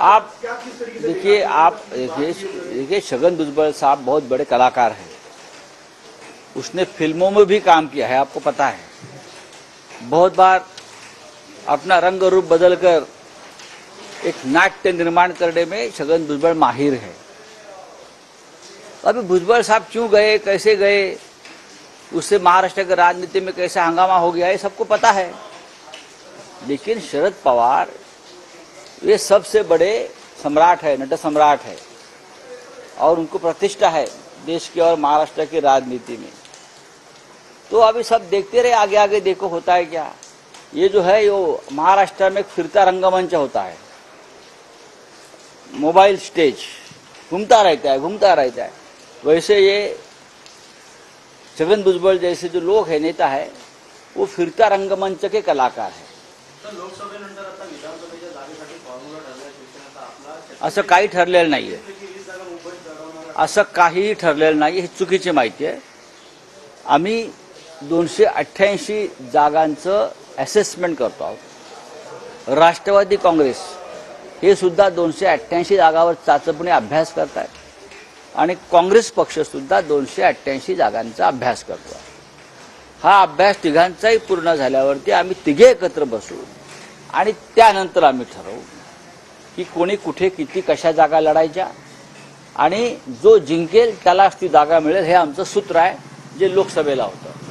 आप देखिए, आप देखिए छगन भुजबल साहब बहुत बड़े कलाकार हैं। उसने फिल्मों में भी काम किया है, आपको पता है। बहुत बार अपना रंग रूप बदलकर एक नाट्य निर्माण करने में छगन भुजबल माहिर है। अभी भुजबल साहब क्यों गए, कैसे गए, उससे महाराष्ट्र की राजनीति में कैसा हंगामा हो गया, ये सबको पता है। लेकिन शरद पवार ये सबसे बड़े सम्राट है, नट सम्राट है, और उनको प्रतिष्ठा है देश की और महाराष्ट्र की राजनीति में। तो अभी सब देखते रहे, आगे आगे देखो होता है क्या। ये जो है यो महाराष्ट्र में एक फिरता रंगमंच होता है, मोबाइल स्टेज घूमता रहता है। वैसे ये छगन भुजबल जैसे जो लोग हैं, नेता है, वो फिरता रंगमंच के कलाकार है। लोकसभेनंतर आता विधानसभेच्या जागेसाठी फॉर्म्युला ठरलाय शिवसेनेचा आपला, असं काही ठरलेलं नाहीये, असं काहीही ठरलेलं नाही, ही चुकीची माहिती आहे। आम्ही 288 जागांचं असेसमेंट करतो आहोत। राष्ट्रवादी काँग्रेस हे सुद्धा 288 जागावर चाचपणी अभ्यास करतायत आणि काँग्रेस पक्ष सुद्धा 288 जागांचा अभ्यास करतो। हा अभ्यास तिघांचाही पूर्ण झाल्यावरती आम्ही तिघे एकत्र बसू आणि त्यानंतर आम्ही ठरवू की कोणी कुठे किती कशा जागा लढायच्या, आणि जो जिंकेल त्यालाच ती जागा मिळेल, हे आमचं सूत्र आहे जे लोकसभेला होतं।